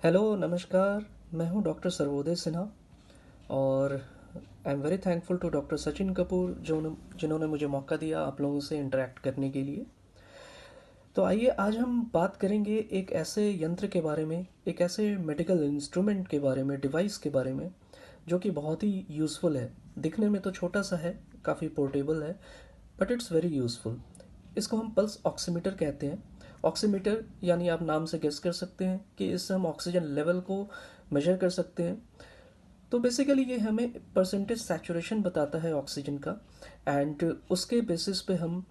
Hello नमस्कार। मैं हूं डॉक्टर सर्वोदय सिन्हा और I am very thankful to doctor Sachin Kapoor जिन्होंने मुझे मौका दिया आप लोगों से इंटरेक्ट करने के लिए। तो आइए आज हम बात करेंगे एक ऐसे यंत्र के बारे में, एक ऐसे मेडिकल इंस्ट्रूमेंट के बारे में, डिवाइस के बारे में जो कि बहुत ही यूज़फुल है। दिखने में तो छोटा सा है, काफ़ी पोर्टेबल है, बट इट्स वेरी यूज़फुल। इसको हम पल्स ऑक्सीमीटर कहते हैं। ऑक्सीमीटर यानी आप नाम से गेस कर सकते हैं कि इससे हम ऑक्सीजन लेवल को मेजर कर सकते हैं। तो बेसिकली ये हमें परसेंटेज सैचुरेशन बताता है ऑक्सीजन का, एंड उसके बेसिस पे हम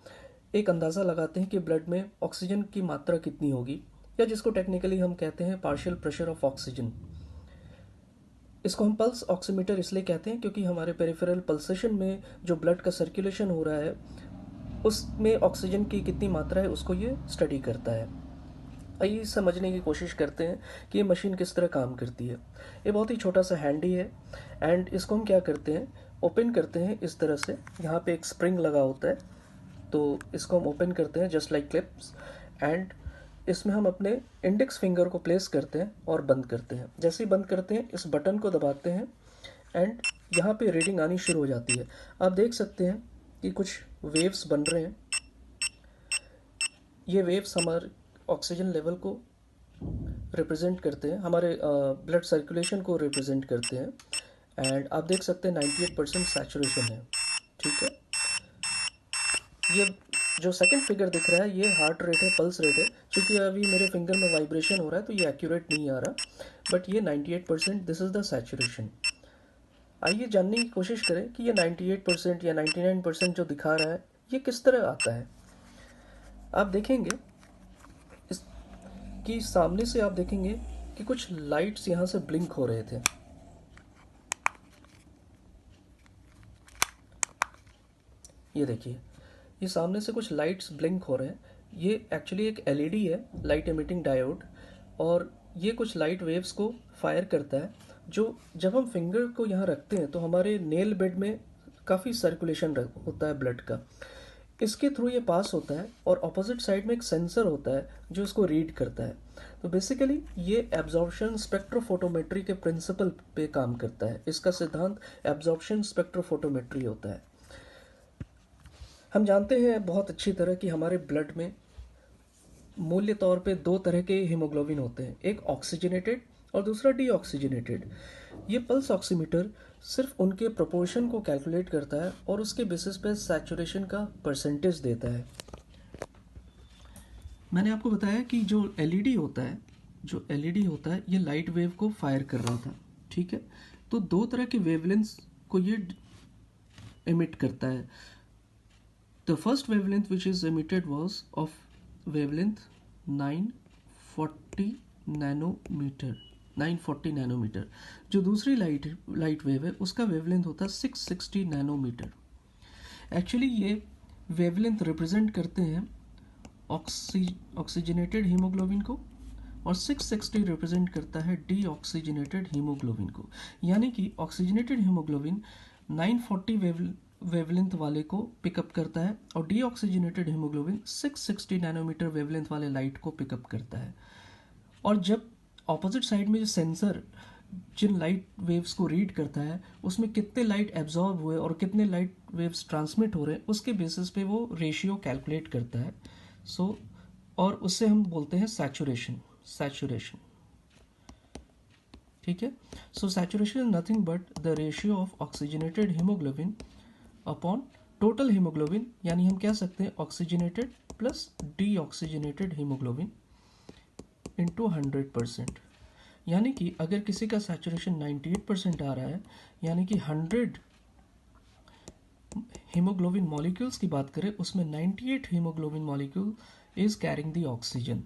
एक अंदाज़ा लगाते हैं कि ब्लड में ऑक्सीजन की मात्रा कितनी होगी, या जिसको टेक्निकली हम कहते हैं पार्शियल प्रेशर ऑफ ऑक्सीजन। इसको हम पल्स ऑक्सीमीटर इसलिए कहते हैं क्योंकि हमारे पेरिफेरल पल्सेशन में जो ब्लड का सर्कुलेशन हो रहा है उसमें ऑक्सीजन की कितनी मात्रा है उसको ये स्टडी करता है। आइए समझने की कोशिश करते हैं कि ये मशीन किस तरह काम करती है। ये बहुत ही छोटा सा हैंडी है, एंड इसको हम क्या करते हैं, ओपन करते हैं इस तरह से। यहाँ पे एक स्प्रिंग लगा होता है, तो इसको हम ओपन करते हैं जस्ट लाइक क्लिप्स, एंड इसमें हम अपने इंडेक्स फिंगर को प्लेस करते हैं और बंद करते हैं। जैसे ही बंद करते हैं इस बटन को दबाते हैं एंड यहाँ पे रीडिंग आनी शुरू हो जाती है। आप देख सकते हैं कि कुछ वेव्स बन रहे हैं। ये वेव्स हमारे ऑक्सीजन लेवल को रिप्रेजेंट करते हैं, हमारे ब्लड सर्कुलेशन को रिप्रेजेंट करते हैं। एंड आप देख सकते हैं 98% सैचुरेशन है। ठीक है, ये जो सेकंड फिगर दिख रहा है ये हार्ट रेट है, पल्स रेट है। क्योंकि अभी मेरे फिंगर में वाइब्रेशन हो रहा है तो ये एक्यूरेट नहीं आ रहा, बट ये 98%, दिस इज़ द सैचुरेशन। आइए जानने की कोशिश करें कि ये 98% या 99% जो दिखा रहा है ये किस तरह आता है। आप देखेंगे इस कि सामने से आप देखेंगे कि कुछ लाइट्स यहाँ से ब्लिंक हो रहे थे। ये देखिए, ये सामने से कुछ लाइट्स ब्लिंक हो रहे हैं। ये एक्चुअली एक एलईडी है, लाइट एमिटिंग डायोड, और ये कुछ लाइट वेव्स को फायर करता है। जो जब हम फिंगर को यहाँ रखते हैं तो हमारे नेल बेड में काफ़ी सर्कुलेशन होता है ब्लड का, इसके थ्रू ये पास होता है, और ऑपोजिट साइड में एक सेंसर होता है जो इसको रीड करता है। तो बेसिकली ये एब्जॉर्प्शन स्पेक्ट्रोफोटोमेट्री के प्रिंसिपल पे काम करता है। इसका सिद्धांत एब्जॉर्प्शन स्पेक्ट्रोफोटोमेट्री होता है। हम जानते हैं बहुत अच्छी तरह कि हमारे ब्लड में मूल्य तौर पे दो तरह के हीमोग्लोबिन होते हैं, एक ऑक्सीजनेटेड और दूसरा डीऑक्सीजनेटेड। ये पल्स ऑक्सीमीटर सिर्फ उनके प्रोपोर्शन को कैलकुलेट करता है और उसके बेसिस पे सैचुरेशन का परसेंटेज देता है। मैंने आपको बताया कि जो एलईडी होता है, ये लाइट वेव को फायर कर रहा था। ठीक है, तो दो तरह के वेवलेंथ्स को ये एमिट करता है। The first wavelength which is emitted was of wavelength 940 nanometer 940 nanometer. जो दूसरी लाइट वेव है उसका वेवलेंथ होता है 660 नैनोमीटर। एक्चुअली ये वेवलेंथ रिप्रेजेंट करते हैं ऑक्सीजनेटेड हीमोग्लोबिन को, और 660 रिप्रेजेंट करता है डीऑक्सीजनेटेड हीमोग्लोबिन को। यानी कि ऑक्सीजनेटेड हीमोग्लोबिन 940 वेवलेंथ वाले को पिकअप करता है, और डीऑक्सीजनेटेड हीमोग्लोबिन 660 नैनोमीटर वेवलेंथ वाले लाइट को पिकअप करता है। और जब ऑपोजिट साइड में जो सेंसर जिन लाइट वेव्स को रीड करता है उसमें कितने लाइट एब्जॉर्ब हुए और कितने लाइट वेव्स ट्रांसमिट हो रहे हैं उसके बेसिस पे वो रेशियो कैलकुलेट करता है। और उससे हम बोलते हैं सैचुरेशन। ठीक है, so saturation is nothing but the ratio of oxygenated haemoglobin upon total haemoglobin, यानी हम कह सकते हैं oxygenated plus deoxygenated haemoglobin into 100%। यानी कि अगर किसी का सैचुरेशन 98% आ रहा है, यानी कि 100 हीमोग्लोबिन मॉलिक्यूल्स की बात करें उसमें 98 haemoglobin molecule is carrying the oxygen.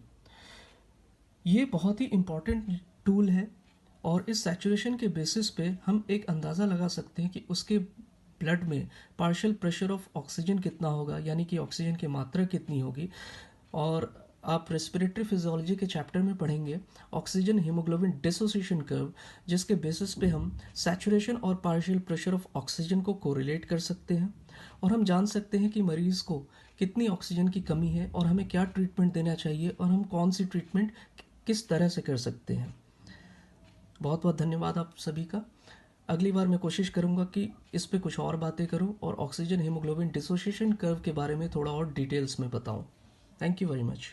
ये बहुत ही इंपॉर्टेंट टूल है, और इस सैचुरेशन के बेसिस पे हम एक अंदाज़ा लगा सकते हैं कि उसके ब्लड में पार्शियल प्रेशर ऑफ ऑक्सीजन कितना होगा, यानी कि ऑक्सीजन की मात्रा कितनी होगी। और आप रेस्पिरेटरी फिजियोलॉजी के चैप्टर में पढ़ेंगे ऑक्सीजन हीमोग्लोबिन डिसोसिएशन कर्व, जिसके बेसिस पे हम सैचुरेशन और पार्शियल प्रेशर ऑफ ऑक्सीजन को कोरिलेट कर सकते हैं, और हम जान सकते हैं कि मरीज़ को कितनी ऑक्सीजन की कमी है और हमें क्या ट्रीटमेंट देना चाहिए और हम कौन सी ट्रीटमेंट किस तरह से कर सकते हैं। बहुत बहुत धन्यवाद आप सभी का। अगली बार मैं कोशिश करूँगा कि इस पे कुछ और बातें करूँ और ऑक्सीजन हीमोग्लोबिन डिसोसिएशन कर्व के बारे में थोड़ा और डिटेल्स में बताऊँ। Thank you very much.